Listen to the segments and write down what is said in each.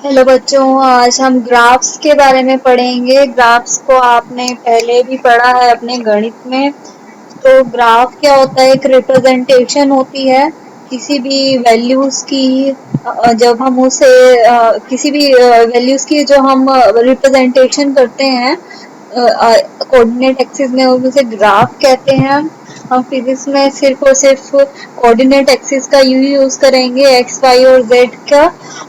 Hello बच्चों, आज हम ग्राफ्स के बारे में पढ़ेंगे। ग्राफ्स को आपने पहले भी पढ़ा है अपने गणित में। तो ग्राफ क्या होता है? एक रिप्रेजेंटेशन होती है किसी भी वैल्यूज की। जब हम उसे किसी भी वैल्यूज की जो हम रिप्रेजेंटेशन करते हैं कोऑर्डिनेट एक्सिस में, उसे ग्राफ कहते हैं। हम फिजिक्स में सिर्फ और सिर्फ कोऑर्डिनेट एक्सिस का यूज करेंगे, एक्स वाई और जेड का,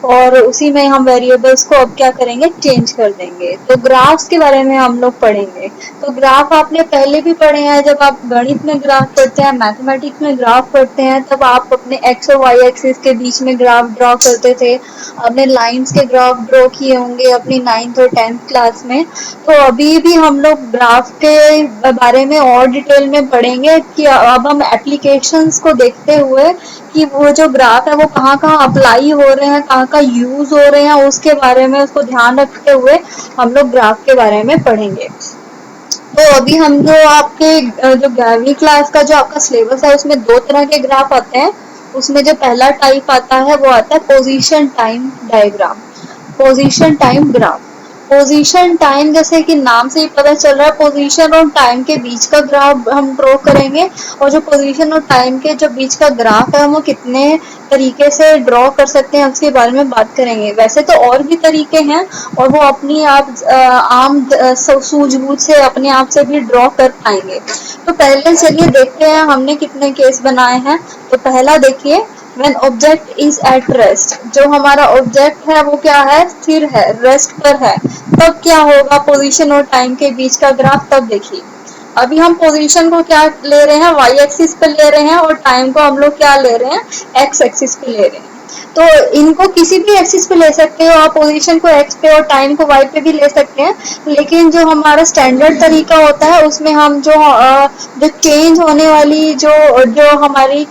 और उसी में हम वेरिएबल्स को अब क्या करेंगे, चेंज कर देंगे। तो ग्राफ्स के बारे में हम लोग पढ़ेंगे। तो ग्राफ आपने पहले भी पढ़े हैं, जब आप गणित में ग्राफ पढ़ते हैं, मैथमेटिक्स में ग्राफ पढ़ते हैं, तब आप अपने एक्स और वाई एक्सिस के बीच में ग्राफ ड्रॉ करते थे। अपने लाइंस के ग्राफ ड्रॉ किए होंगे अपनी 9th और 10th क्लास में। तो अभी भी हम लोग ग्राफ के बारे में और डिटेल में पढ़ेंगे कि अब हम एप्लीकेशंस को देखते हुए कि वो जो ग्राफ है वो कहाँ कहाँ अप्लाई हो रहे हैं, कहाँ कहाँ यूज हो रहे हैं, उसके बारे में उसको ध्यान रखते हुए हम लोग ग्राफ के बारे में पढ़ेंगे। तो अभी हम जो आपके जो 11वीं क्लास का जो आपका सिलेबस है, उसमें दो तरह के ग्राफ आते हैं। उसमें जो पहला टाइप आता है वो आता है position time diagram, position time graph. Position time, जैसे कि नाम से ही पता चल रहा है, पोजीशन और टाइम के बीच का ग्राफ हम ड्रॉ करेंगे। और जो पोजीशन और टाइम के जो बीच का ग्राफ है वो कितने तरीके से ड्रॉ कर सकते हैं उसके बारे में बात करेंगे। वैसे तो और भी तरीके हैं और वो अपनी आप आम सूझबूझ से अपने आप से भी ड्रॉ कर पाएंगे। तो पहले चलिए देखते हैं हमने कितने केस बनाए हैं। तो पहला देखिए, When object is at rest, जो हमारा ऑब्जेक्ट है वो क्या है, स्थिर है, रेस्ट पर है। तब क्या होगा पोजीशन और टाइम के बीच का ग्राफ? तब देखिए, अभी हम पोजीशन को क्या ले रहे हैं, वाई एक्सिस पे ले रहे हैं, और टाइम को हम लोग क्या ले रहे हैं, एक्स एक्सिस पे ले रहे हैं। तो इनको किसी भी एक्सिस पे ले सकते हो आप, पोजीशन को एक्स पे और टाइम को वाई पे भी ले सकते हैं। लेकिन जो हमारा स्टैंडर्ड तरीका होता है उसमें हम जो चेंज होने वाली जो जो हमारी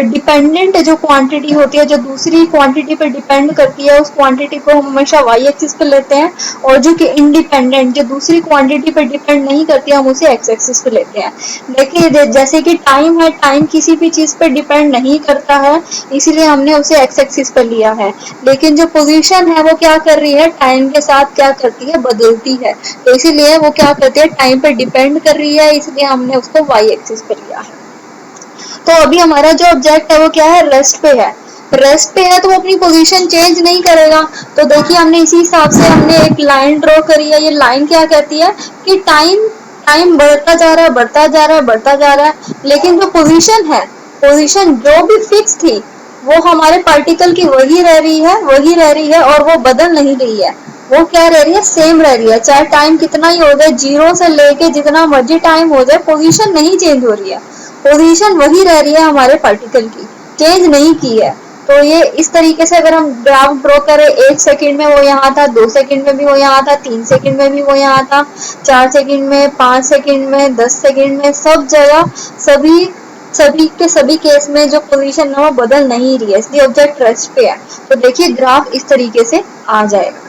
डिपेंडेंट जो क्वांटिटी होती है, जो दूसरी क्वांटिटी पे डिपेंड करती है, उस क्वांटिटी को हम हमेशा वाई एक्सिस पे लेते हैं। और जो कि इंडिपेंडेंट, जो दूसरी क्वांटिटी पे डिपेंड नहीं करती है, हम उसे एक्स एक्सिस पे लेते हैं। देखिए, जैसे कि टाइम है, टाइम किसी भी चीज पे डिपेंड नहीं करता है, इसीलिए हमने उसे एक्स एक्सिस पर लिया है। लेकिन जो पोजीशन है वो क्या कर रही है, टाइम के साथ क्या करती है, बदलती है। तो इसीलिए वो क्या करती है, टाइम पे डिपेंड कर रही है, इसलिए हमने उसको वाई एक्सिस पे लिया है। तो अभी हमारा जो ऑब्जेक्ट है वो क्या है, रेस्ट पे है। रेस्ट पे है तो वो अपनी पोजीशन चेंज नहीं करेगा। तो देखिए, हमने इसी हिसाब से हमने एक लाइन ड्रॉ करी है। ये लाइन क्या कहती है कि टाइम टाइम बढ़ता जा रहा है, बढ़ता जा रहा है, बढ़ता जा रहा है। लेकिन जो पोजीशन है, पोजीशन जो भी फिक्स थी वो हमारे पार्टिकल की वही रह रही है, वही रह रही है, और वो बदल नहीं रही है। वो क्या रह रही है, सेम रह रही है। चाहे टाइम कितना ही हो जाए, 0 से लेके जितना मर्जी टाइम हो जाए, पोजीशन नहीं चेंज हो रही है। पोजीशन वही रह रही है हमारे पार्टिकल की, चेंज नहीं की है। तो ये इस तरीके से अगर हम ग्राफ ड्रॉ करें, 1 सेकंड में वो यहाँ था, 2 सेकंड में भी वो यहाँ था, 3 सेकंड में भी वो यहाँ था, 4 सेकंड में, 5 सेकंड में, 10 सेकंड में, सब जगह सभी सभी के सभी केस में जो पोजीशन है वो बदल नहीं रही है, इसलिए ऑब्जेक्ट रेस्ट पे है। तो देखिए, ग्राफ इस तरीके से आ जाएगा।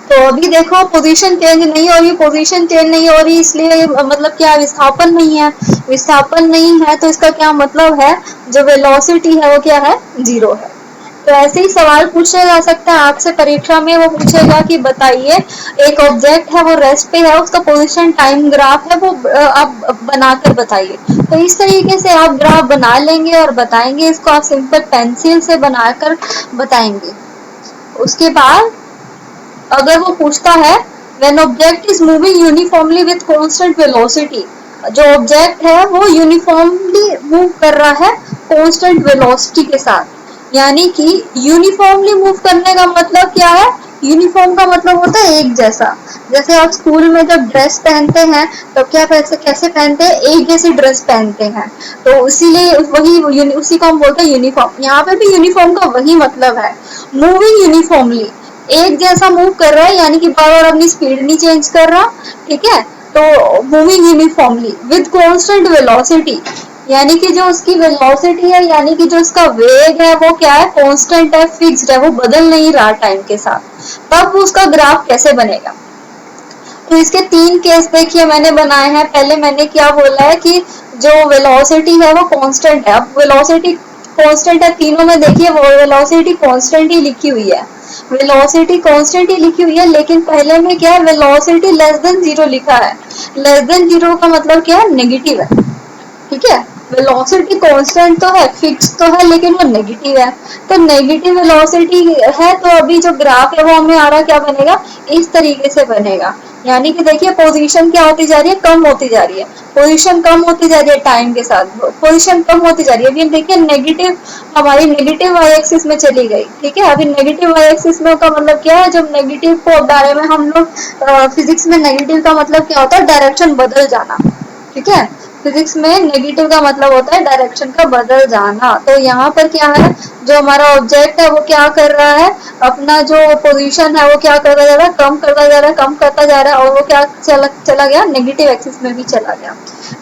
तो अभी देखो, पोजीशन चेंज नहीं हो रही, पोजीशन चेंज नहीं हो रही, इसलिए मतलब क्या, विस्थापन नहीं है। विस्थापन नहीं है तो इसका क्या मतलब है, जो वेलोसिटी है वो क्या है, 0 है। तो ऐसे ही सवाल पूछा जा सकता है आपसे परीक्षा में। वो पूछेगा कि बताइए, एक ऑब्जेक्ट है वो रेस्ट पे है, उसका पोजीशन टाइम ग्राफ है, वो आप बनाकर बताइए। तो इस तरीके से आप ग्राफ बना लेंगे और बताएंगे। इसको आप सिंपल पेंसिल से बनाकर बताएंगे। उसके बाद अगर वो पूछता है when object is moving uniformly with constant velocity, जो ऑब्जेक्ट है वो यूनिफॉर्मली मूव कर रहा है कांस्टेंट वेलोसिटी के साथ। यानी कि यूनिफॉर्मली मूव करने का मतलब क्या है, यूनिफॉर्म का मतलब होता है एक जैसा। जैसे आप स्कूल में जब ड्रेस पहनते हैं तो क्या कैसे पहनते हैं, एक जैसी ड्रेस पहनते हैं। तो इसीलिए उसी को हम बोलते हैं यूनिफॉर्म। यहाँ पे भी यूनिफॉर्म का वही मतलब है, मूविंग यूनिफॉर्मली, एक जैसा मूव कर रहा है, यानी कि बार बार अपनी स्पीड नहीं चेंज कर रहा। ठीक है, तो moving uniformly with constant velocity, यानी कि जो उसकी वेलोसिटी है, यानी कि जो उसका वेग है वो क्या है, कांस्टेंट है, फिक्स्ड है, वो बदल नहीं रहा टाइम के साथ। तब उसका ग्राफ कैसे बनेगा? तो इसके 3 केस देखिए मैंने बनाए हैं। पहले मैंने क्या बोला है कि जो वेलोसिटी है वो कांस्टेंट है। अब वेलोसिटी कांस्टेंट है, तीनों में देखिए वो वेलोसिटी कांस्टेंट ही लिखी हुई है। वेलोसिटी कांस्टेंट ही लिखी हुई है, लेकिन पहले में क्या है, वेलोसिटी लेस देन जीरो लिखा है। लेस देन जीरो का मतलब क्या है, नेगेटिव है। ठीक है, वेलोसिटी कांस्टेंट तो है, फिक्स तो है, लेकिन वो नेगेटिव है। तो नेगेटिव वेलोसिटी है, तो अभी जो ग्राफ है वो हमें आ रहा क्या बनेगा, इस तरीके से बनेगा। यानी कि देखिए पोजीशन क्या होती जा रही है, कम होती जा रही है। पोजीशन कम होती जा रही है टाइम के साथ, पोजीशन कम होती जा रही है। अभी देखिए नेगेटिव, हमारी नेगेटिव वाई एक्सिस में चली गई। ठीक है, अभी नेगेटिव वाई एक्सिस में का मतलब क्या है, जब नेगेटिव को बारे में हम लोग फिजिक्स में नेगेटिव का मतलब क्या होता है, डायरेक्शन बदल जाना। ठीक है, फिजिक्स में नेगेटिव का मतलब होता है डायरेक्शन का बदल जाना। तो यहाँ पर क्या है, जो हमारा ऑब्जेक्ट है वो क्या कर रहा है, अपना जो पोजीशन है वो क्या करता जा रहा है, कम करता जा रहा है, कम करता जा रहा है, और वो क्या चला गया, नेगेटिव एक्सिस में भी चला गया।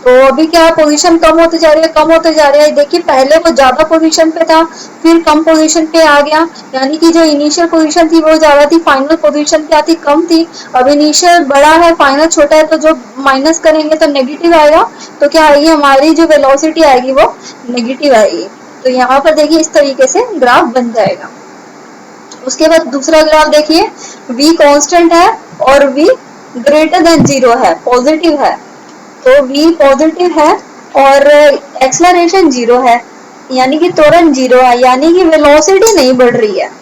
तो अभी क्या पोजीशन कम होती जा रही है, कम होते जा रही है। देखिए पहले वो ज्यादा पोजीशन पे था, फिर कम पोजीशन पे आ गया। यानी कि जो इनिशियल पोजीशन थी वो ज्यादा थी, फाइनल पोजीशन क्या थी, कम थी। अब इनिशियल बड़ा है, फाइनल छोटा है, तो जो माइनस करेंगे तो नेगेटिव आएगा। तो क्या आएगी, हमारी जो वेलोसिटी आएगी वो नेगेटिव आएगी। तो यहाँ पर देखिए इस तरीके से ग्राफ बन जाएगा। उसके बाद दूसरा ग्राफ देखिए, v कांस्टेंट है और v ग्रेटर देन जीरो है, पॉजिटिव है। तो v पॉजिटिव है और एक्सलरेशन जीरो है, यानी कि त्वरण जीरो है, यानी कि वेलोसिटी नहीं बढ़ रही है।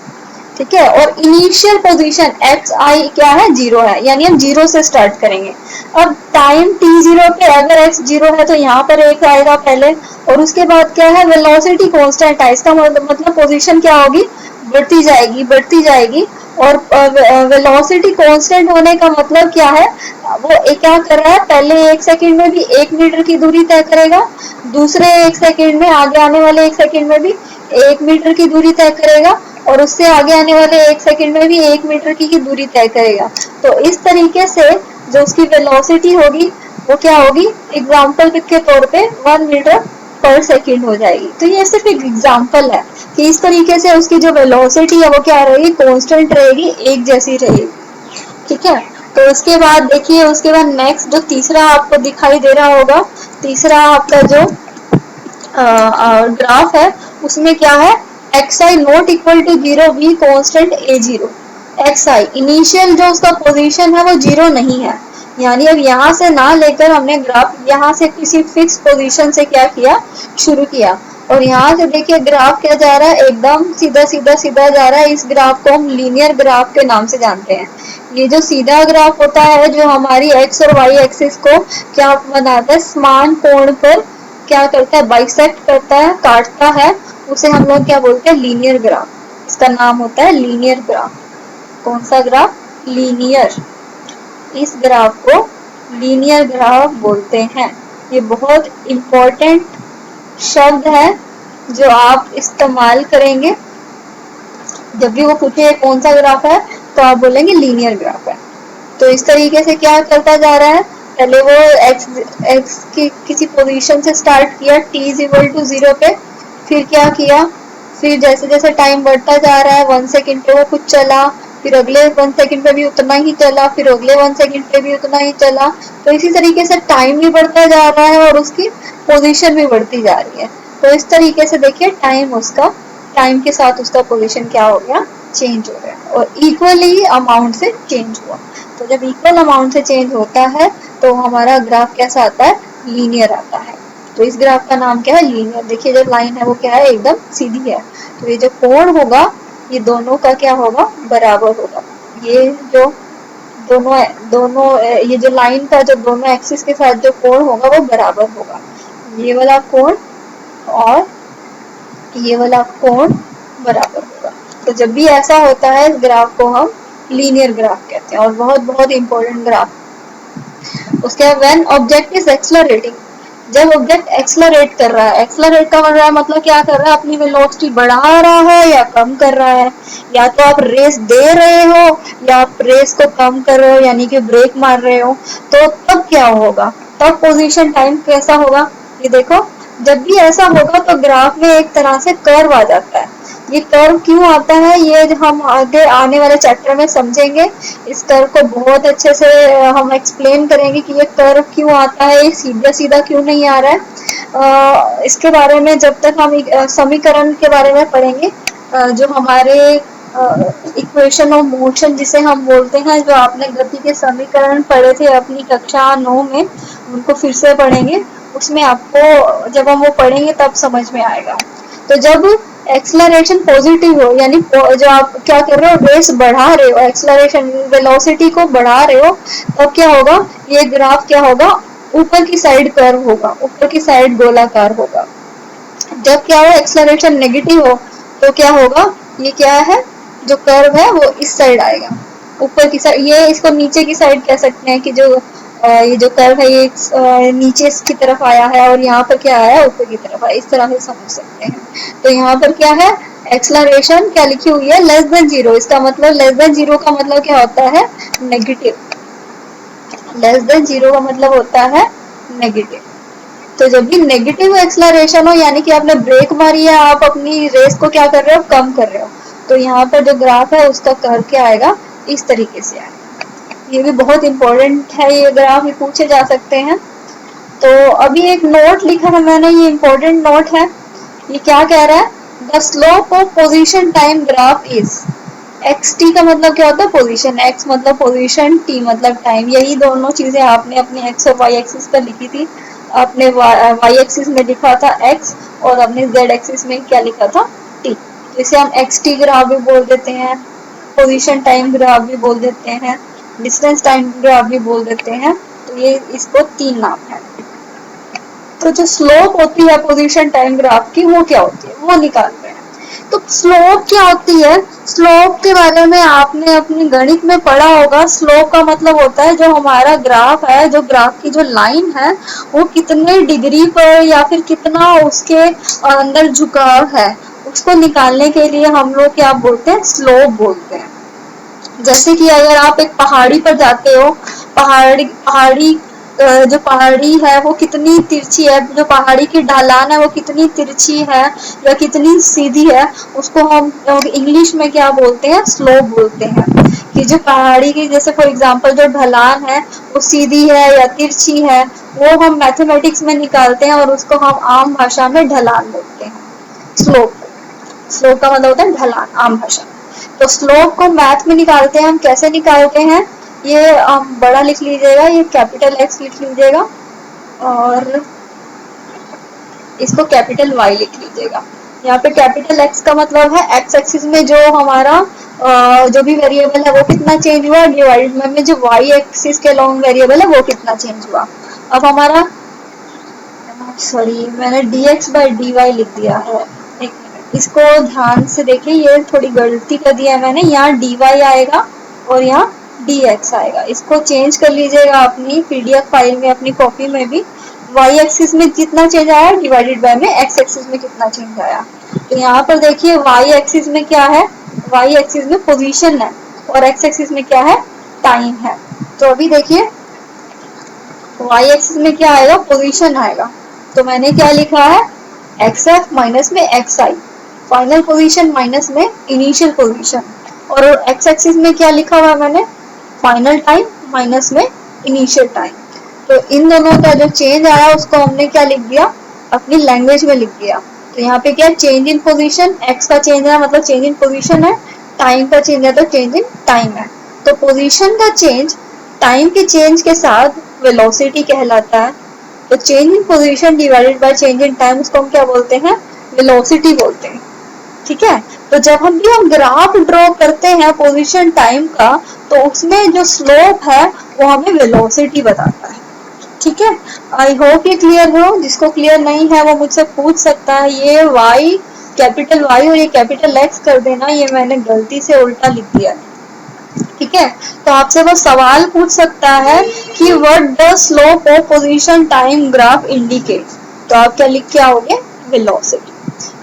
ठीक है, और इनिशियल पोजीशन एक्स आई क्या है, जीरो है, यानी हम जीरो से स्टार्ट करेंगे। अब टाइम टी जीरो पे अगर एक्स जीरो है तो यहाँ पर एक आएगा पहले, और उसके बाद क्या है, वेलोसिटी कांस्टेंट है। इसका मतलब पोजीशन क्या होगी, बढ़ती जाएगी, बढ़ती जाएगी। और वेलोसिटी कांस्टेंट होने का मतलब क्या है, वो क्या कर रहा है, पहले एक सेकंड में भी 1 मीटर की दूरी तय करेगा, दूसरे एक सेकंड में, आगे आने वाले एक सेकंड में भी 1 मीटर की दूरी तय करेगा, और उससे आगे आने वाले एक सेकंड में भी 1 मीटर की दूरी तय करेगा। तो इस तरीके से जो उसकी वेलोसिटी होगी वो क्या होगी, एग्जाम्पल के तौर पे 1 मीटर पर सेकंड हो जाएगी। तो ये सिर्फ एक एग्जाम्पल है कि इस तरीके से उसकी जो वेलोसिटी है वो क्या रहेगी, कांस्टेंट रहेगी, एक जैसी रहेगी। ठीक है, तो उसके बाद देखिए, उसके बाद नेक्स्ट जो तीसरा आपको दिखाई दे रहा होगा, तीसरा आपका जो ग्राफ है उसमें क्या है, x i naught equal to zero, v constant a zero. X i initial जो उसका पोजीशन है वो जीरो नहीं है, यानी अब यहाँ से ना लेकर हमने ग्राफ यहाँ से किसी फिक्स पोजीशन से क्या किया, शुरू किया। और यहाँ से देखिए ग्राफ क्या जा रहा है, एकदम सीधा सीधा सीधा जा रहा है। इस ग्राफ को हम लीनियर ग्राफ के नाम से जानते हैं। ये जो सीधा ग्राफ होता है, जो हमारी एक्स और वाई एक्सिस को क्या बनाता है, समान कोण पर क्या करता है, बाइसेक्ट करता है, काटता है, उसे हम लोग क्या बोलते हैं, लीनियर ग्राफ। इसका नाम होता है लीनियर ग्राफ। कौन सा ग्राफ, लीनियर। इस ग्राफ को लीनियर ग्राफ बोलते हैं। ये बहुत इंपॉर्टेंट शब्द है जो आप इस्तेमाल करेंगे जब भी वो पूछे कौन सा ग्राफ है, तो आप बोलेंगे लीनियर ग्राफ है। तो इस तरीके से क्या करता जा रहा है, पहले वो x की किसी पोजीशन से स्टार्ट किया, t is equal to zero पे, फिर क्या किया, फिर जैसे जैसे टाइम बढ़ता जा रहा है, 1 सेकंड पे वो कुछ चला, फिर अगले 1 सेकंड पे भी उतना ही चला, फिर अगले 1 सेकंड पे भी उतना ही चला। तो इसी तरीके से टाइम भी बढ़ता जा रहा है और उसकी पोजीशन भी बढ़ती जा रही है। तो इस तरीके से देखिए टाइम के साथ उसका पोजीशन क्या हो गया, चेंज हो गया, और इक्वली अमाउंट से चेंज हुआ। तो जब इक्वल अमाउंट से चेंज होता है तो हमारा ग्राफ कैसा आता है, लीनियर आता है। तो इस ग्राफ का नाम क्या है, लीनियर। देखिए जो लाइन है वो क्या है, एकदम सीधी है। तो ये जो कोण होगा ये दोनों का क्या होगा, बराबर होगा। ये जो दोनों दोनों ये जो लाइन का जो दोनों एक्सिस के साथ जो कोण होगा वो बराबर होगा। ये वाला कोण और ये वाला कोण बराबर होगा। तो जब भी ऐसा होता है इस ग्राफ को हम लीनियर ग्राफ कहते हैं, और बहुत बहुत इंपॉर्टेंट ग्राफ। उसके बाद व्हेन ऑब्जेक्ट इज एक्सलरेटिंग, जब ऑब्जेक्ट एक्सलरेट कर रहा है, एक्सलरेट का मतलब क्या कर रहा है, अपनी वेलोसिटी बढ़ा रहा है या कम कर रहा है। या तो आप रेस दे रहे हो या आप रेस को कम कर रहे हो, यानी कि ब्रेक मार रहे हो। तो तब क्या होगा, तब पोजीशन टाइम कैसा होगा, ये देखो। जब भी ऐसा होगा तो ग्राफ में एक तरह से कर्व आ जाता है। ये कर्व क्यों आता है, ये हम आगे आने वाले चैप्टर में समझेंगे। इस कर्व को बहुत अच्छे से हम एक्सप्लेन करेंगे कि ये कर्व क्यों आता है, ये सीधा सीधा क्यों नहीं आ रहा है। इसके बारे में जब तक हम समीकरण के बारे में पढ़ेंगे, जो हमारे इक्वेशन ऑफ मोशन जिसे हम बोलते हैं, जो आपने गति के समीकरण पढ़े थे अपनी कक्षा 9 में, उनको फिर से पढ़ेंगे। उसमें आपको जब हम वो पढ़ेंगे तब समझ में आएगा। तो जब एक्सलरेशन पॉजिटिव हो, यानी जो आप क्या कर रहे हो, रेस बढ़ा रहे हो, एक्सलरेशन वेलोसिटी को बढ़ा रहे हो, तब क्या होगा, ये ग्राफ क्या होगा, ऊपर की साइड कर्व होगा, ऊपर की साइड गोलाकार होगा। जब क्या हो, एक्सलरेशन नेगेटिव हो, तो क्या होगा, ये क्या है, जो कर्व है वो इस साइड आएगा, ऊपर की साइड। ये इसको नीचे की साइड कह सकते हैं कि जो ये जो कर्व है ये नीचे की तरफ आया है, और यहाँ पर क्या आया है, ऊपर की तरफ आया, इस तरह से समझ सकते हैं। तो यहाँ पर क्या है, एक्सलरेशन क्या लिखी हुई है, लेस देन जीरो। इसका मतलब लेस देन जीरो का मतलब क्या होता है, नेगेटिव। लेस देन जीरो का मतलब होता है नेगेटिव। तो जब भी नेगेटिव एक्सलरेशन हो, यानी कि आपने ब्रेक मारी है, आप अपनी रेस को क्या कर रहे हो, कम कर रहे हो, तो यहाँ पर जो ग्राफ है उसका कर्व क्या आएगा, इस तरीके से आएगा। ये भी बहुत इंपॉर्टेंट है, ये ग्राफ, ये पूछे जा सकते हैं। तो अभी एक नोट लिखा है मैंने, ये इंपॉर्टेंट नोट है। ये क्या कह रहा है, the slope of position time graph is, x T का मतलब क्या होता है, पोजीशन, एक्स मतलब पोजीशन, टी मतलब टाइम। यही दोनों चीजें आपने अपने एक्स और वाई एक्सिस पर लिखी थी। आपने वाई एक्सिस में लिखा था एक्स, और अपने जेड एक्सिस में क्या लिखा था, टी। इसे हम एक्स टी ग्राफ भी बोल देते हैं, पोजीशन टाइम ग्राफ भी बोल देते हैं, डिस्टेंस टाइम ग्राफ भी बोल देते हैं। तो ये इसको तीन नाम है। तो जो स्लोप होती है पोजीशन टाइम ग्राफ की, वो क्या होती है, वो निकाल रहे हैं। तो स्लोप क्या होती है, स्लोप के बारे में आपने अपने गणित में पढ़ा होगा। स्लोप का मतलब होता है जो हमारा ग्राफ है, जो ग्राफ की जो लाइन है, वो कितने डिग्री पर या फिर कितना उसके अंदर झुकाव है, उसको निकालने के लिए हम लोग क्या बोलते हैं, स्लोप बोलते हैं। जैसे कि अगर आप एक पहाड़ी पर जाते हो, पहाड़ी पहाड़ी जो पहाड़ी है वो कितनी तिरछी है, जो पहाड़ी की ढलान है वो कितनी तिरछी है या कितनी सीधी है, उसको हम इंग्लिश में क्या बोलते हैं, स्लोप बोलते हैं। कि जो पहाड़ी की, जैसे फॉर एग्जांपल जो ढलान है वो सीधी है या तिरछी है, वो हम मैथमेटिक्स में निकालते हैं और उसको हम आम भाषा में ढलान बोलते हैं, स्लोप। स्लोप का मतलब होता है ढलान, आम भाषा में। तो स्लोप को मैथ में निकालते हैं हम, कैसे निकालते हैं, ये बड़ा लिख लीजिएगा, ये कैपिटल एक्स लिख लीजिएगा, और इसको कैपिटल वाई लिख लीजिएगा। यहाँ पे कैपिटल एक्स का मतलब है एक्स एक्सिस में जो हमारा जो भी वेरिएबल है वो कितना चेंज हुआ, डिवाइड में जो वाई एक्सिस के लॉन्ग वेरिएबल है वो कितना चेंज हुआ। अब हमारा, सॉरी मैंने dx by dy लिख दिया है, एक मिनट, इसको ध्यान से देखिए, ये थोड़ी गलती कर दिया है मैंने। यहाँ dy आएगा और यहाँ dx आएगा, इसको चेंज कर लीजिएगा अपनी पीडीएफ फाइल में, अपनी कॉपी में भी। y एक्सिस में कितना चेंज आया डिवाइडेड बाय में x एक्सिस में कितना चेंज आया। तो यहाँ पर देखिए y एक्सिस में क्या है, y एक्सिस में पोजीशन है, और x एक्सिस में क्या है, टाइम है। तो अभी देखिए y एक्सिस में क्या आएगा, पोजीशन आएगा। तो मैंने क्या लिखा है, एक्स एफ माइनस में एक्स आई, फाइनल पोजीशन माइनस में इनिशियल पोजीशन। और एक्स एक्सिस में क्या लिखा हुआ है मैंने, फाइनल टाइम माइनस में इनिशियल टाइम। तो इन दोनों का जो चेंज आया उसको हमने क्या लिख दिया, अपनी लैंग्वेज में लिख दिया। तो यहाँ पे क्या, चेंज इन पोजीशन, एक्स का चेंज है मतलब चेंज इन पोजीशन है, टाइम का चेंज है तो चेंज इन टाइम है। तो पोजीशन का चेंज टाइम के चेंज के साथ वेलोसिटी कहलाता है। तो change in position divided by change in time, उसको हम क्या बोलते हैं, वेलोसिटी बोलते हैं। ठीक है। तो जब हम ग्राफ ड्रॉ करते हैं पोजीशन टाइम का, तो उसमें जो स्लोप है वो हमें वेलोसिटी बताता है। ठीक है, आई होप ये क्लियर हो। जिसको क्लियर नहीं है वो मुझसे पूछ सकता है। ये y कैपिटल Y और ये कैपिटल X कर देना, ये मैंने गलती से उल्टा लिख दिया है। ठीक है, तो आपसे वो सवाल पूछ सकता है कि what the slope of position time graph indicate, तो आप क्या लिख के आओगे, वेलोसिटी।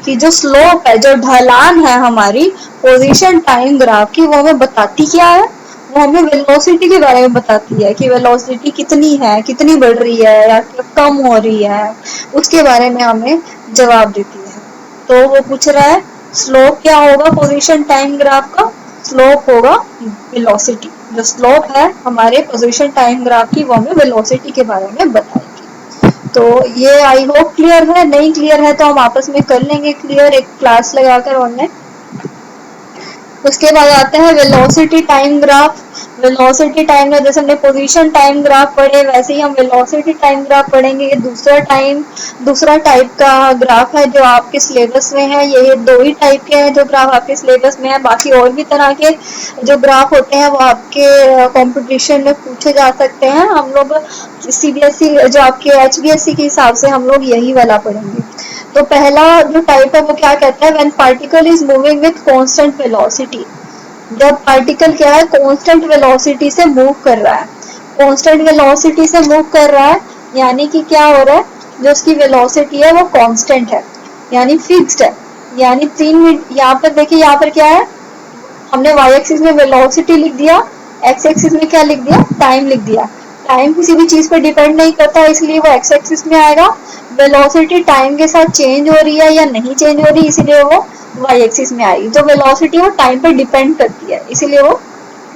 कि जो स्लोप है, जो ढलान है हमारी पोजीशन टाइम ग्राफ की, वो हमें बताती क्या है, वो हमें वेलोसिटी के बारे में बताती है कि वेलोसिटी कितनी है, कितनी बढ़ रही है या कम हो रही है, उसके बारे में हमें जवाब देती है। तो वो पूछ रहा है स्लोप क्या होगा पोजीशन टाइम ग्राफ का, स्लोप होगा वेलोसिटी। जो स्लोप है हमारे पोजीशन टाइम ग्राफ की, वो हमें वेलोसिटी के बारे में बताएगी। तो ये आई होप क्लियर है। नहीं क्लियर है तो हम आपस में कर लेंगे क्लियर, एक क्लास लगाकर ऑनलाइन। उसके बाद आता है velocity time graph. Velocity time में जैसे हमने पोजीशन टाइम ग्राफ पढ़े, वैसे ही हम वेलोसिटी टाइम ग्राफ पढ़ेंगे। ये दूसरा टाइप का ग्राफ है जो आपके सिलेबस में है। ये दो ही टाइप के हैं जो ग्राफ आपके सिलेबस में है। बाकी और भी तरह के जो ग्राफ होते हैं वो आपके कंपटीशन में पूछे जा सकते हैं। हम लोग सीबीएसई जो आपके एचबीएसई के हिसाब से हम लोग यही वाला पढ़ेंगे। तो पहला जो टाइप है वो क्या कहता है, when particle is moving with constant velocity. जब पार्टिकल क्या है, कांस्टेंट वेलोसिटी से मूव कर रहा है। कांस्टेंट वेलोसिटी से मूव कर रहा है यानी कि क्या हो रहा है, जो उसकी वेलोसिटी है वो कांस्टेंट है, यानी फिक्स्ड है। यानी 3 मिनट, यहाँ पर देखिए, यहाँ पर क्या है, हमने वाई एक्सिस में वेलोसिटी लिख दिया, एक्स एक्सिस में क्या लिख दिया, टाइम लिख दिया। टाइम किसी भी चीज पर डिपेंड नहीं करता, इसलिए वो एक्स एक्सिस में आएगा। वेलोसिटी टाइम के साथ चेंज हो रही है या नहीं चेंज हो रही, इसीलिए वो वाई एक्सिस में आएगी। जो वेलोसिटी है वो टाइम पर डिपेंड करती है, इसीलिए वो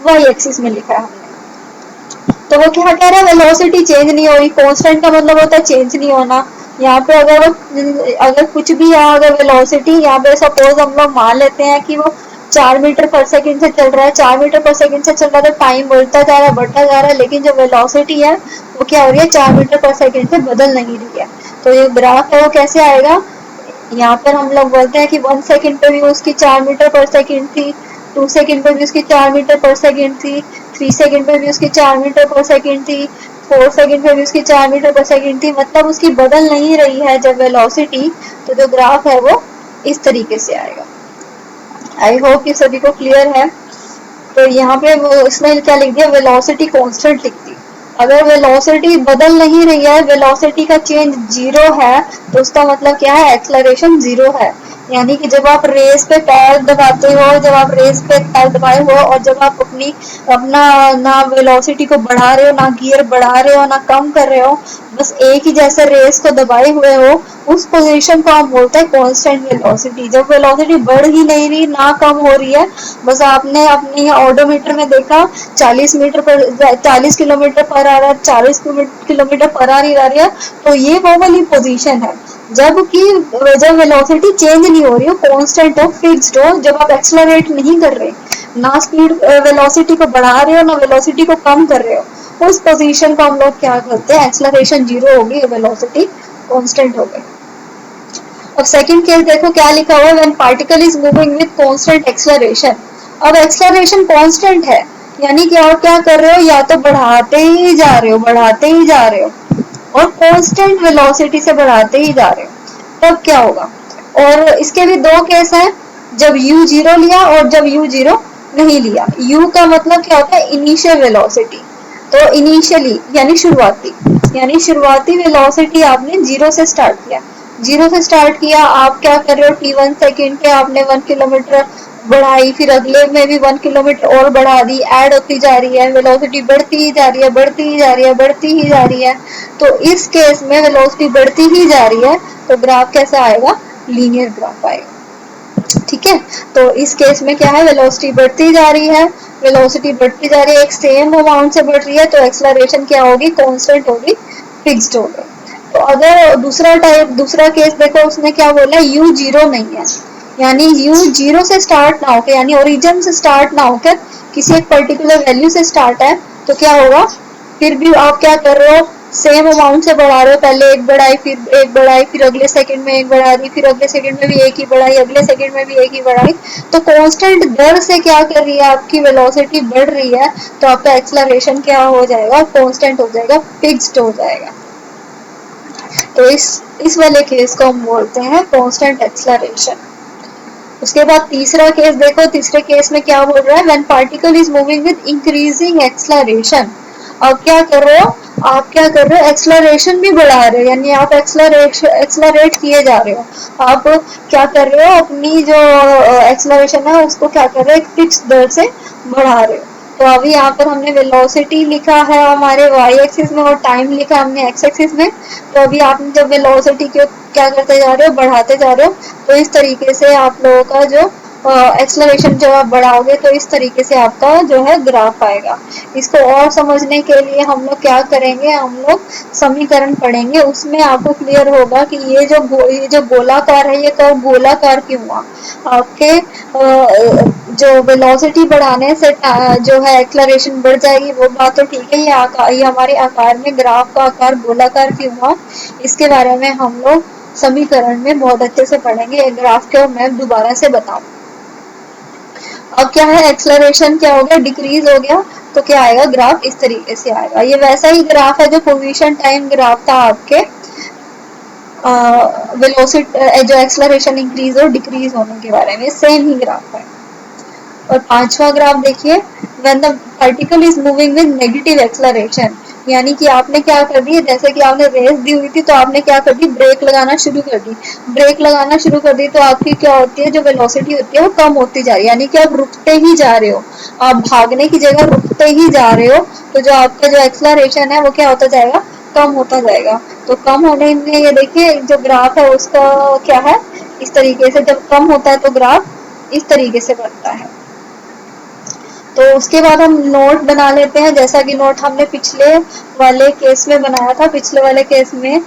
वाई एक्सिस में लिखा है हमने। तो वो क्या कह रहा है, वेलोसिटी चेंज नहीं हो रही। कांस्टेंट का मतलब होता है चेंज नहीं होना। यहाँ पे अगर कुछ भी है, अगर वेलोसिटी यहाँ पे सपोज हम लोग मान लेते हैं कि वो 4 मीटर पर सेकंड से चल रहा है, 4 मीटर पर सेकंड से चल रहा है, तो टाइम बढ़ता जा रहा है, बढ़ता जा रहा है, लेकिन जो वेलोसिटी है वो क्या हो रही है, 4 मीटर पर सेकंड से बदल नहीं रही है। तो ये ग्राफ है वो कैसे आएगा, यहाँ पर हम लोग बोलते हैं कि 1 सेकंड पे भी उसकी 4 मीटर पर सेकंड थी, 2 सेकंड पे भी उसकी 4 मीटर पर सेकंड थी, 3 सेकंड पे भी उसकी 4 मीटर पर सेकंड थी, 4 सेकंड पे भी उसकी 4 मीटर पर सेकंड थी। मतलब उसकी बदल नहीं रही है जब वेलोसिटी, तो जो ग्राफ है वो इस तरीके से आएगा। आई होप ये सभी को क्लियर है। तो यहाँ पे इसमें क्या लिख दिया, वेलोसिटी कांस्टेंट लिख दी। अगर वेलोसिटी बदल नहीं रही है, वेलोसिटी का चेंज 0 है, तो उसका मतलब क्या है, एक्सेलरेशन 0 है। यानी कि जब आप रेस पे पैर दबाते हो, जब आप रेस पे पैर दबाए हो और जब आप अपना ना वेलोसिटी को बढ़ा रहे हो, ना गियर बढ़ा रहे हो, ना कम कर रहे हो, बस एक ही जैसे रेस को दबाए हुए हो, उस पोजीशन को हम बोलते हैं कांस्टेंट वेलोसिटी। जब वेलोसिटी बढ़ ही नहीं रही, ना कम हो रही है, बस आपने अपने ऑडोमीटर में देखा 40 किलोमीटर पर आ रहा है, 40 किलोमीटर पर आ रही है, तो ये वो वाली पोजीशन है। जबकि जब वेलोसिटी चेंज नहीं हो रही हो, कांस्टेंट हो, फिक्स्ड हो, जब आप एक्सेलरेट नहीं कर रहे, ना स्पीड वेलोसिटी को बढ़ा रहे हो ना वेलोसिटी को कम कर रहे हो, उस पोजीशन को हम लोग क्या करते हैं, एक्सेलरेशन 0 होगी, वेलोसिटी कांस्टेंट हो गई। अब सेकंड केस देखो क्या लिखा हुआ है, when particle is moving with constant acceleration. अब एक्सेलरेशन कांस्टेंट है, यानी कि आप क्या कर रहे हो, या तो बढ़ाते ही जा रहे हो, बढ़ाते ही जा रहे हो, और कांस्टेंट वेलोसिटी से बढ़ाते ही जा रहे हो, तब क्या होगा। और इसके भी दो केस हैं, जब u0 लिया और जब u0 नहीं लिया। u का मतलब क्या होता है, इनिशियल वेलोसिटी। तो इनिशियली यानी शुरुआती वेलोसिटी आपने 0 से स्टार्ट किया, 0 से स्टार्ट किया, आप क्या कर रहे हो, t1 सेकेंड पे आपने 1 किलोमीटर बढ़ाई, फिर अगले में भी 1 किलोमीटर और बढ़ा दी, ऐड होती जा रही है, वेलोसिटी बढ़ती ही जा रही है, बढ़ती ही जा रही है, बढ़ती ही जा रही है। तो इस केस में वेलोसिटी बढ़ती ही जा रही है, तो ग्राफ कैसा आएगा, लीनियर ग्राफ आएगा। ठीक है, तो इस केस में क्या है, वेलोसिटी बढ़ती जा रही है, वेलोसिटी बढ़ती जा रही है, एक सेम अमाउंट से बढ़ रही है, तो एक्सेलरेशन क्या होगी, कांस्टेंट होगी, फिक्स्ड होगी। तो अगर दूसरा केस देखो, उसने क्या बोला, u0 नहीं है, यानी u0 से स्टार्ट ना होकर, यानी ओरिजिन से स्टार्ट ना होकर किसी एक पर्टिकुलर वैल्यू से स्टार्ट है, तो क्या होगा, फिर भी आप क्या कर रहे हो, सेम अमाउंट से बढ़ा रहे हो, पहले एक बढ़ाई, फिर अगले सेकंड में एक बढ़ा दी, फिर अगले सेकंड में भी एक ही बढ़ाई, अगले सेकंड में भी एक ही बढ़ाई। तो कांस्टेंट दर से क्या कर रही है, आपकी वेलोसिटी बढ़ रही है, तो आपका एक्सेलरेशन क्या हो जाएगा, कांस्टेंट हो जाएगा, फिक्स्ड हो जाएगा। तो इस वाले केस को हम बोलते हैं कांस्टेंट एक्सेलरेशन। उसके बाद तीसरा केस देखो, तीसरे केस में क्या बोल रहा है, when particle is moving with increasing acceleration. अब क्या कर रहे हो, आप क्या कर रहे हो, एक्सेलरेशन भी बढ़ा रहे हो, यानी आप एक्सेलरेट किए जा रहे हो। आप क्या कर रहे हो, अपनी जो एक्सेलरेशन है उसको क्या कर रहे हो, एक फिक्स दर से बढ़ा रहे हो। तो अभी यहाँ पर हमने वेलोसिटी लिखा है हमारे वाई एक्सिस में और टाइम लिखा हमने एक्स एक्सिस में। तो अभी आपने जब वेलोसिटी को क्या करते जा रहे हो, बढ़ाते जा रहे हो, तो इस तरीके से आप लोगों का जो एक्सेलरेशन जब आप बढ़ाओगे तो इस तरीके से आपका जो है ग्राफ आएगा। इसको और समझने के लिए हम लोग क्या करेंगे, हम लोग समीकरण पढ़ेंगे, उसमें आपको क्लियर होगा कि ये जो गोलाकार है, ये कर्व गोलाकार क्यों हुआ। आपके जो वेलोसिटी बढ़ाने से जो है एक्सेलरेशन बढ़ जाएगी, वो बात तो ठीक है। ये हमारे आकार में, ग्राफ का आकार गोलाकार क्यों हुआ, इसके बारे में हम लोग समीकरण में बहुत अच्छे से पढ़ेंगे। ग्राफ को मैं दोबारा से बताऊं। अब क्या है, एक्सेलरेशन क्या हो गया, डिक्रीज हो गया, तो क्या आएगा, ग्राफ इस तरीके से आएगा। ये वैसा ही ग्राफ है जो पोजीशन टाइम ग्राफ था आपके वेलोसिटी, जो एक्सेलरेशन इंक्रीज और डिक्रीज होने के बारे में, सेम ही ग्राफ है। और पांचवा ग्राफ देखिए, when the particle is moving with negative acceleration, यानी कि आपने क्या कर दी, जैसे कि आपने रेस दी हुई थी तो आपने क्या कर दी, ब्रेक लगाना शुरू कर दी। ब्रेक लगाना शुरू कर दी तो आपकी क्या होती है, जो वेलोसिटी होती है वो कम होती जा रही है, यानी कि आप रुकते ही जा रहे हो, आप भागने की जगह रुकते ही जा रहे हो, तो जो आपका जो एक्सेलरेशन है वो क्या होता जाएगा, कम होता जाएगा। तो कम होने में ये देखिए जो ग्राफ है उसका क्या है, इस तरीके से, जब कम होता है तो ग्राफ इस तरीके से बनता है। तो उसके बाद हम नोट बना लेते हैं, जैसा कि नोट हमने पिछले वाले केस में बनाया था, पिछले वाले केस में।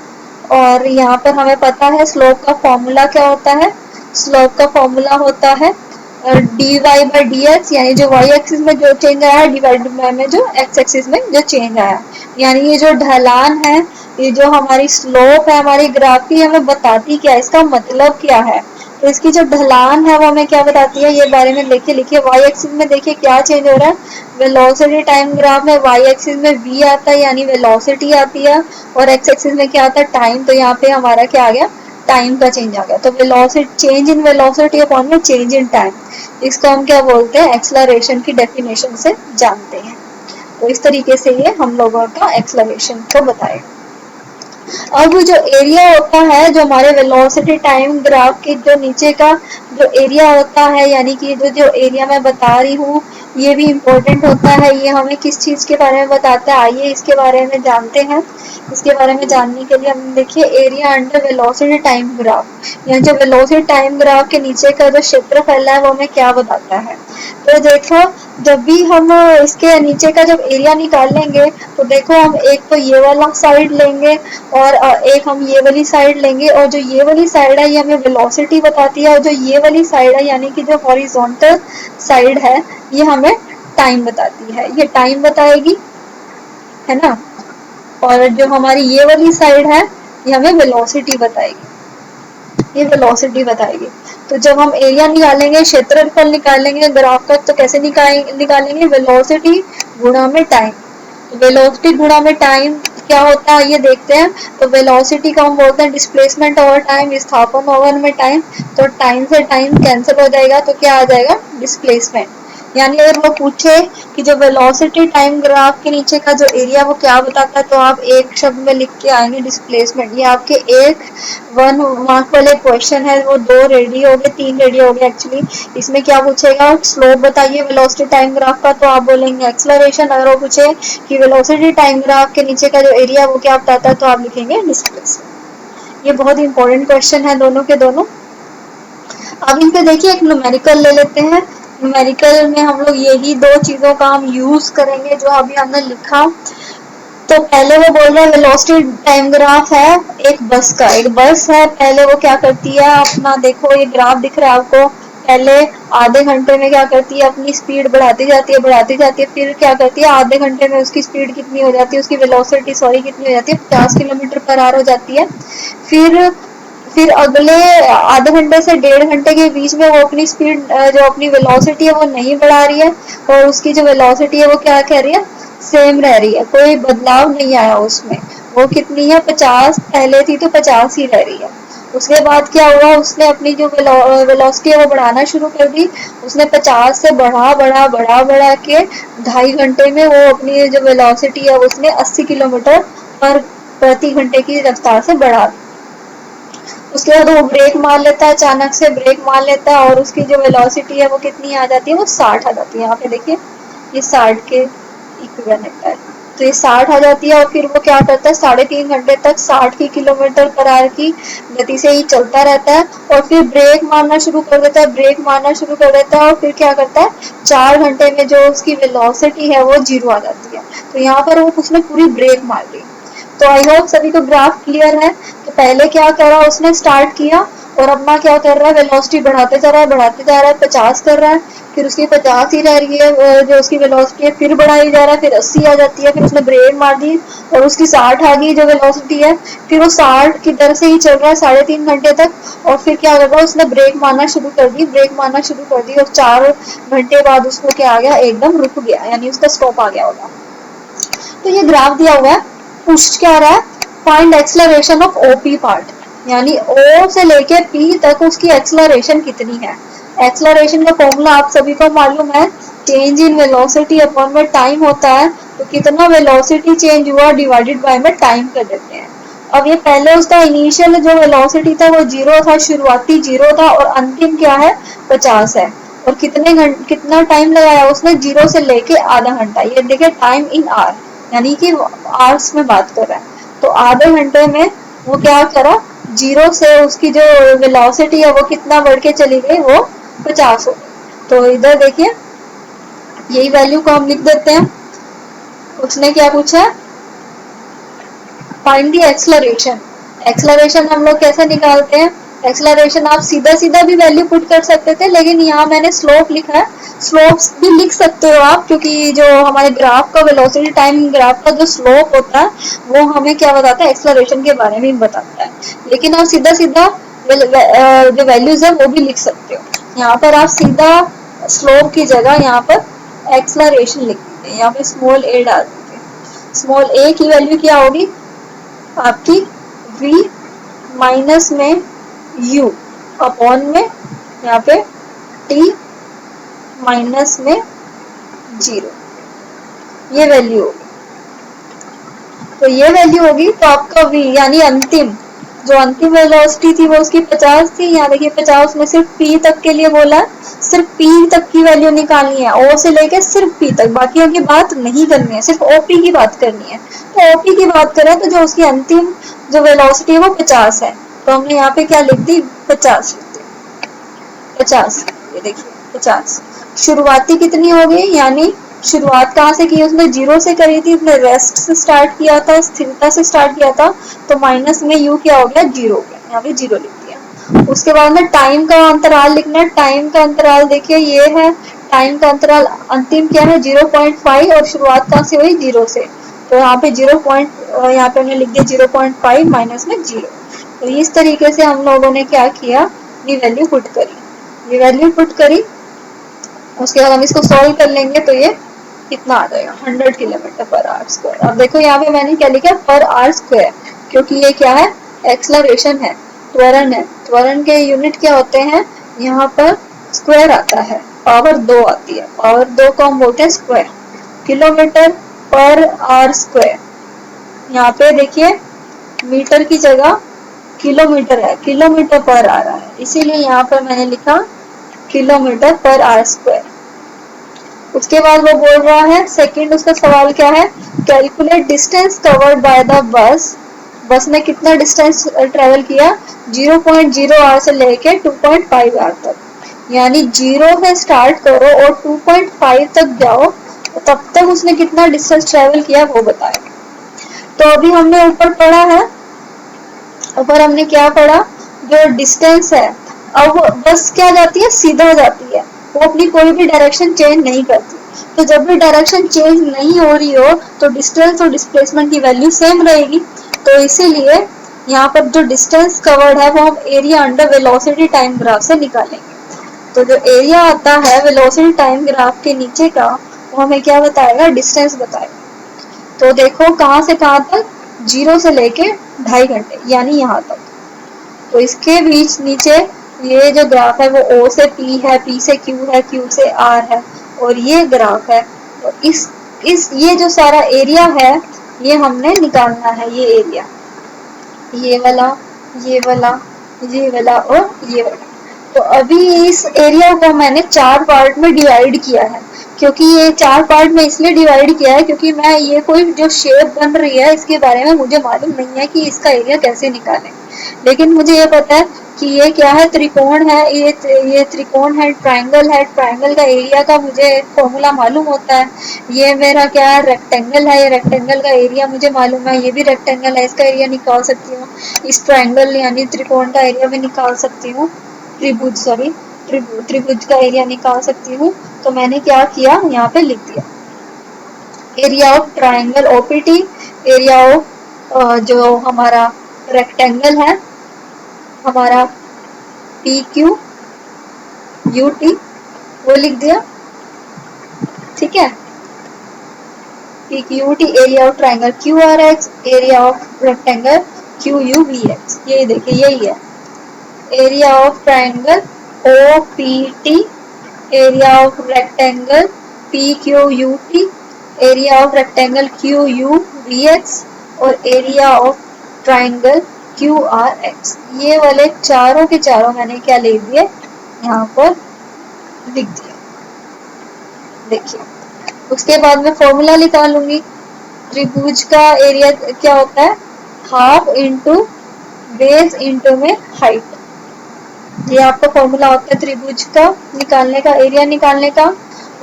और यहाँ पर हमें पता है स्लोप का फॉर्मूला क्या होता है, स्लोप का फॉर्मूला होता है dy बाई डी एक्स, यानी जो y एक्सिस में जो चेंज आया है डिवाइड बाय में जो x एक्सिस में जो चेंज आया, यानी ये जो ढलान है, ये जो हमारी स्लोप है हमारी ग्राफ की, हमें बताती क्या, इसका मतलब क्या है। तो इसकी जो ढलान है वो हमें क्या बताती है, ये बारे में लिखिए। y एक्सिस में देखिए क्या चेंज हो रहा है, वेलोसिटी टाइम ग्राफ में y एक्सिस में v आता है, यानी वेलोसिटी आती है, और x एक्सिस में क्या आता है, टाइम। तो यहाँ पे हमारा क्या आ गया, टाइम का चेंज आ गया। तो velocity, change in velocity upon में चेंज इन टाइम, इसको हम क्या बोलते हैं, एक्सेलरेशन की डेफिनेशन से जानते हैं। तो इस तरीके से ये हम लोगों का एक्सेलरेशन को बताएगा। अब जो एरिया होता है, जो हमारे वेलोसिटी टाइम ग्राफ के जो नीचे का जो एरिया होता है, यानी कि जो एरिया मैं बता रही हूँ, ये भी इम्पोर्टेंट होता है। ये हमें किस चीज के बारे में बताता है, आइए इसके बारे में जानते हैं। इसके बारे में जानने के लिए हम देखिए area under velocity time graph, यहाँ जो वेलोसिटी टाइम ग्राफ के नीचे का जो क्षेत्रफल है वो हमें क्या बताता है। तो देखो, जब भी हम इसके नीचे का जब एरिया निकालेंगे तो देखो, हम एक तो ये वाला साइड लेंगे और एक हम ये वाली साइड लेंगे, और जो ये वाली साइड है ये हमें वेलोसिटी बताती है, और जो ये वाली साइड है यानी कि जो हॉरिजॉन्टल साइड है ये हमें टाइम बताती है, ये टाइम बताएगी, है ना। और जो हमारी ये वाली साइड है ये हमें वेलोसिटी बताएगी, ये वेलोसिटी बताएगी। तो जब हम एरिया निकालेंगे, क्षेत्रफल निकालेंगे ग्राफ का, तो कैसे निकालेंगे, वेलोसिटी गुणा में टाइम। वेलोसिटी गुणा में टाइम क्या होता है ये देखते हैं। तो वेलोसिटी को हम बोलते हैं डिस्प्लेसमेंट ओवर टाइम, विस्थापन ओवर में टाइम। तो टाइम से टाइम कैंसिल हो जाएगा, तो क्या आ जाएगा, डिस्प्लेसमेंट। यानी अगर वो पूछे कि जो वेलोसिटी टाइम ग्राफ के नीचे का जो एरिया वो क्या बताता है, तो आप एक शब्द में लिख के आएंगे, डिस्प्लेसमेंट। ये आपके एक 1 मार्क वाले क्वेश्चन है, वो 2 रेडी हो गए, 3 रेडी हो गए एक्चुअली। इसमें क्या पूछेगा, स्लोप बताइए वेलोसिटी टाइम ग्राफ का, तो आप बोलेंगे एक्सेलरेशन। अगर वो पूछे कि वेलोसिटी टाइम ग्राफ के नीचे का जो एरिया वो क्या बताता है, तो आप लिखेंगे डिस्प्लेसमेंट। ये बहुत इंपॉर्टेंट क्वेश्चन है दोनों के दोनों। अब इन पे देखिए एक न्यूमेरिकल ले लेते हैं। न्यूमेरिकल में हम लोग यही 2 चीजों का हम यूज करेंगे जो अभी हमने लिखा। तो पहले वो बोल रहे हैं वेलोसिटी टाइम ग्राफ है एक बस का, एक बस है। पहले वो क्या करती है अपना, देखो ये ग्राफ दिख रहा है आपको, पहले आधे घंटे में क्या करती है, अपनी स्पीड बढ़ाती जाती है, बढ़ाती जाती है, फिर क्या करती है आधे घंटे में उसकी स्पीड कितनी हो जाती है, उसकी वेलोसिटी कितनी हो जाती है, 50 किलोमीटर पर आवर हो जाती है। फिर अगले आधे घंटे से 1.5 घंटे के बीच में वो अपनी स्पीड, जो अपनी वेलोसिटी है वो नहीं बढ़ा रही है, और उसकी जो वेलोसिटी है वो क्या कह रही है, सेम रह रही है, कोई बदलाव नहीं आया उसमें। वो कितनी है, 50 पहले थी तो 50 ही रह रही है। उसके बाद क्या हुआ, उसने अपनी जो वेलोसिटी है वो बढ़ाना शुरू कर दी। उसने 50 से बढ़ा के 2.5 घंटे में वो अपनी जो वेलोसिटी है उसने 80 किलोमीटर पर प्रति घंटे की रफ्तार से बढ़ा दी। उसके बाद वो ब्रेक मार लेता है, अचानक से ब्रेक मार लेता है, और उसकी जो वेलोसिटी है वो कितनी आ जाती है, वो 60 आ जाती है। यहाँ पे देखिए ये 60 के इक्विवेलेंट है, तो ये 60 आ जाती है। और फिर वो क्या करता है, 3.5 घंटे तक 60 किलोमीटर पर आवर की गति से ही चलता रहता है, और फिर ब्रेक मारना शुरू कर देता है, और फिर क्या करता है, 4 घंटे में जो उसकी वेलोसिटी है वो 0 आ जाती है। तो यहाँ पर वो उसने पूरी ब्रेक मार दी। तो आई होप सभी को ग्राफ क्लियर है। तो पहले क्या करा, उसने स्टार्ट किया और अपना क्या कर रहा है, वेलोसिटी बढ़ाते जा रहा है, बढ़ाते जा रहा है, 50 कर रहा है, फिर उसकी 50 ही रह रही है जो उसकी वेलोसिटी है, फिर बढ़ाई जा रहा है, फिर 80 आ जाती है, फिर उसने ब्रेक मार दी और उसकी 60 आ गई जो वेलोसिटी है, फिर वो 60 की दर से ही चल रहा है 3.5 घंटे तक, और फिर क्या कर रहा है, उसने ब्रेक मारना शुरू कर दी, ब्रेक मारना शुरू कर दी, और 4 घंटे बाद उसको क्या आ गया, एकदम रुक गया, यानी उसका स्टॉप आ गया होगा। तो ये ग्राफ दिया हुआ है, पूछ क्या रहा है, find acceleration of OP part, यानी ओ से लेके पी तक उसकी एक्सेलरेशन कितनी है। एक्सेलरेशन का फॉर्मूला आप सभी को मालूम है, चेंज इन वेलोसिटी अपॉन में टाइम होता है, तो कितना वेलोसिटी चेंज हुआ डिवाइडेड बाय में टाइम कर देते हैं। अब ये पहले उसका इनिशियल जो वेलोसिटी था वो 0 था, शुरुआती 0 था, और अंतिम क्या है, 50 है, और कितना टाइम लगाया उसने, 0 से लेके आधा घंटा, ये देखिए टाइम इन आवर, यानी कि आवर्स में बात कर रहा है, तो आधे घंटे में वो क्या करा, 0 से उसकी जो वेलोसिटी है वो कितना बढ़ के चली गई, वो 50 हो गई। तो इधर देखिए यही वैल्यू को हम लिख देते हैं। उसने क्या पूछा, फाइंड द एक्सेलरेशन। एक्सेलरेशन हम लोग कैसे निकालते हैं, एक्सेलरेशन आप सीधा सीधा भी वैल्यू पुट कर सकते थे, लेकिन यहाँ मैंने स्लोप लिखा है, स्लोप्स भी लिख सकते हो आप, क्योंकि जो हमारे ग्राफ का वेलोसिटी टाइम ग्राफ का जो स्लोप होता है वो हमें क्या बताता है, एक्सेलरेशन के बारे में बताता है, लेकिन आप सीधा सीधा जो वैल्यूज है वो भी लिख सकते हो। यहाँ पर आप सीधा स्लोप की जगह यहाँ पर एक्सेलरेशन लिख दीजिए, यहाँ पे स्मॉल ए डाल दीजिए। स्मॉल ए की वैल्यू क्या होगी आपकी, v माइनस में u अपॉन में यहाँ पे t माइनस में 0, ये वैल्यू होगी। तो ये वैल्यू होगी, तो आपका v यानी अंतिम जो अंतिम वेलोसिटी थी वो उसकी 50 थी, यहाँ देखिए 50 में सिर्फ p तक के लिए बोला है, सिर्फ p तक की वैल्यू निकालनी है, o से लेके सिर्फ p तक, बाकी की बात नहीं करनी है, सिर्फ OP की बात करनी है। तो OP की बात करें तो जो उसकी अंतिम जो वेलोसिटी है वो 50 है, तो हमने यहाँ पे क्या लिख दी, 50 लिख दी, 50, ये देखिए 50। शुरुआती कितनी हो गई, यानी शुरुआत कहाँ से की, उसने 0 से करी थी, उसने रेस्ट से स्टार्ट किया था, स्थिरता से स्टार्ट किया था, तो माइनस में u क्या हो गया, 0 हो गया, यहाँ पे 0 लिख दिया। उसके बाद में टाइम का अंतराल लिखना है, टाइम का अंतराल देखिए ये है, टाइम का अंतराल अंतिम क्या है 0.5, और शुरुआत कहाँ से हुई, 0 से, तो यहाँ पे 0. यहाँ पे हमने लिख दिया 0.5 माइनस में 0। तो इस तरीके से हम लोगों ने क्या किया, ये वैल्यू पुट करी, ये वैल्यू पुट करी, उसके बाद हम इसको सॉल्व कर लेंगे तो ये कितना आ जाएगा, 100 किलोमीटर पर आवर स्क्वायर। अब देखो यहाँ पे मैंने क्या लिखा, पर आवर स्क्वायर, क्योंकि ये क्या है, एक्सेलरेशन है, त्वरण है, त्वरण के यूनिट क्या होते हैं, यहाँ पर स्क्वायर आता है, पावर 2 आती है, पावर 2 को हम बोलते हैं square, kilometre per hour square. यहाँ पे देखिए मीटर की जगह किलोमीटर है, किलोमीटर पर आ रहा है, इसीलिए यहाँ पर मैंने लिखा किलोमीटर पर आवर स्क्वायर। उसके बाद वो बोल रहा है सेकंड, उसका सवाल क्या है, calculate distance covered by the bus, बस ने कितना डिस्टेंस ट्रेवल किया, 0.0 आवर से लेके 2.5 आवर तक, यानी 0 से स्टार्ट करो और 2.5 तक जाओ, तब तक उसने कितना डिस्टेंस ट्रेवल किया वो बताएगा। तो अभी हमने ऊपर पढ़ा है, ऊपर हमने क्या पढ़ा, जो डिस्टेंस है, अब बस क्या जाती है, सीधा जाती है, वो अपनी कोई भी डायरेक्शन चेंज नहीं करती, तो जब भी डायरेक्शन चेंज नहीं हो रही हो तो डिस्टेंस और डिस्प्लेसमेंट की वैल्यू सेम रहेगी। तो इसीलिए यहाँ पर जो डिस्टेंस कवर्ड है वो हम area under velocity time graph से निकालेंगे। तो जो एरिया आता है वेलोसिटी टाइम ग्राफ के नीचे का, वो हमें क्या बताएगा, डिस्टेंस बताएगा। तो देखो कहाँ से कहाँ तक, 0 से लेके 2.5 घंटे, यानी यहाँ तक। तो इसके बीच नीचे ये जो ग्राफ है वो O से P है, P से Q है, Q से R है, और ये ग्राफ है। तो इस ये जो सारा एरिया है ये हमने निकालना है, ये एरिया, ये वाला, ये वाला, ये वाला और ये वाला। तो अभी इस एरिया को मैंने 4 पार्ट में डिवाइड किया है, क्योंकि ये 4 पार्ट में इसलिए डिवाइड किया है क्योंकि मैं ये कोई जो शेप बन रही है इसके बारे में मुझे मालूम नहीं है कि इसका एरिया कैसे निकालें, लेकिन मुझे ये पता है कि ये क्या है, त्रिकोण है, ये त्रिकोण है, ट्राइंगल है, ट्राइंगल का एरिया का मुझे फॉर्मूला मालूम होता है। ये मेरा क्या है, रेक्टेंगल है, ये रेक्टेंगल का एरिया मुझे मालूम है, ये भी रेक्टेंगल है, इसका एरिया निकाल सकती हूँ। इस ट्राइंगल यानी त्रिकोण का एरिया भी निकाल सकती हूँ, त्रिभुज का एरिया निकाल सकती हूँ। तो मैंने क्या किया, यहाँ पे लिख दिया area of triangle OPT, area of जो हमारा रेक्टेंगल है हमारा पी क्यू यू टी, वो लिख दिया, ठीक है। P Q U T, area of triangle Q R X, area of rectangle Q U V X, ये देखिए यही है area of triangle O P T, area of rectangle P Q U T, area of rectangle Q U V X और area of triangle Q R X. ये वाले चारों के चारों मैंने क्या लिख दिए, यहाँ पर लिख दिया, देखिए। उसके बाद मैं फॉर्मूला निकालूंगी। त्रिभुज का एरिया क्या होता है, हाफ इंटू बेस इंटू में हाइट, ये आपका फॉर्मूला होता है त्रिभुज का निकालने का, एरिया निकालने का।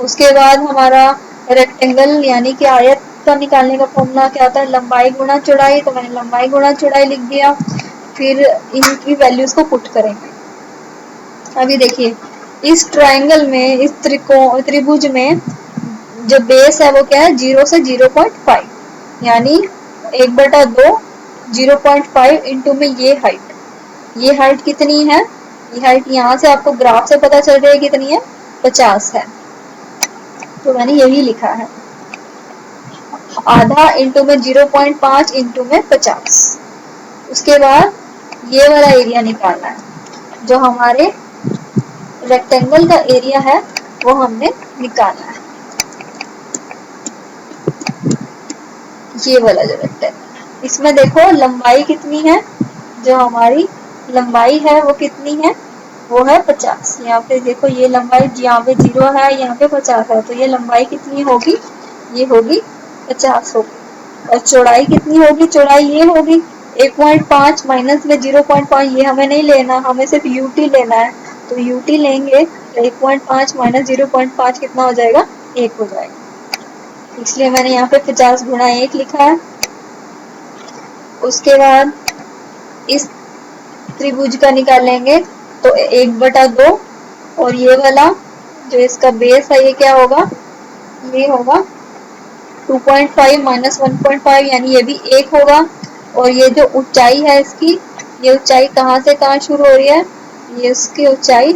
उसके बाद हमारा रेक्टेंगल यानी कि आयत का निकालने का फॉर्मूला क्या होता है, लंबाई गुणा चौड़ाई, तो मैंने लंबाई गुणा चौड़ाई लिख दिया। फिर इनकी वैल्यूज को पुट करेंगे। अभी देखिए इस ट्राइंगल में, इस त्रिभुज में जो बेस है वो क्या है, 0 से 0.5, यानी 1/2 0.5 इंटू में ये हाइट कितनी है, ये हाइट यहाँ से आपको ग्राफ से पता चल रही है कितनी है, 50 है। तो मैंने यही लिखा है, आधा इंटू में 0.5 इंटू में 50। उसके बाद ये वाला एरिया निकालना है, जो हमारे रेक्टेंगल का एरिया है वो हमने निकालना है। ये वाला जो रेक्टेंगल, इसमें देखो लंबाई कितनी है, जो हमारी लंबाई है वो कितनी है, वो है 50। यहाँ पे देखो ये लंबाई, यहाँ पे 0 है, यहाँ पे 50 है, तो ये लंबाई कितनी होगी, ये होगी 50 होगी। और चौड़ाई कितनी होगी, चौड़ाई ये होगी 1.5 माइनस में 0.5, ये हमें नहीं लेना, हमें सिर्फ यूटी लेना है। तो यूटी लेंगे तो 1.5 माइनस 0.5 कितना हो जाएगा, 1 हो जाएगा, इसलिए मैंने यहाँ पे 50 गुणा 1 लिखा है। उसके बाद इस त्रिभुज का निकालेंगे तो 1/2, और ये वाला जो इसका बेस है ये क्या होगा, ये होगा 2.5 माइनस 1.5, यानी ये भी 1 होगा। और ये जो ऊंचाई है इसकी, ये ऊंचाई कहाँ से कहाँ शुरू हो रही है, ये इसकी ऊंचाई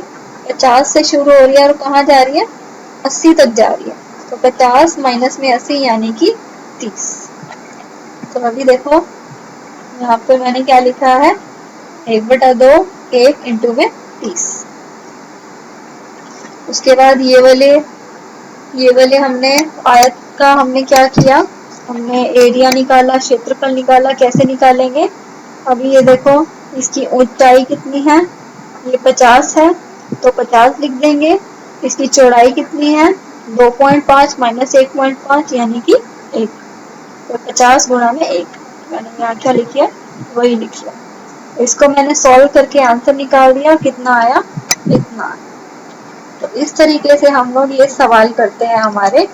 50 से शुरू हो रही है और कहाँ जा रही है, 80 तक जा रही है। तो 50 माइनस में 80 यानी कि 30। तो अभी देखो यहाँ पे मैंने क्या लिखा है, 1/2 1 इंटू में 30। उसके बाद ये वाले हमने आयत का हमने क्या किया, हमने एरिया निकाला, क्षेत्रफल निकाला। कैसे निकालेंगे, अभी ये देखो इसकी ऊंचाई कितनी है, ये 50 है, तो 50 लिख देंगे। इसकी चौड़ाई कितनी है, 2.5 माइनस 1.5 यानी कि 1, तो 50 गुणा में 1, मैंने यहाँ क्या लिखा है वही लिखिए। इसको मैंने सॉल्व करके आंसर निकाल दिया, कितना आया, इतना आया। तो इस तरीके से हम लोग ये सवाल करते हैं हमारे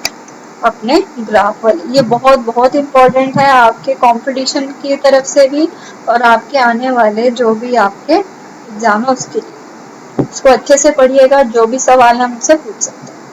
अपने ग्राफ वाले। ये बहुत बहुत इम्पोर्टेंट है आपके कंपटीशन की तरफ से भी, और आपके आने वाले जो भी आपके एग्जाम है उसके लिए। इसको अच्छे से पढ़िएगा, जो भी सवाल है मुझसे पूछ सकते हैं।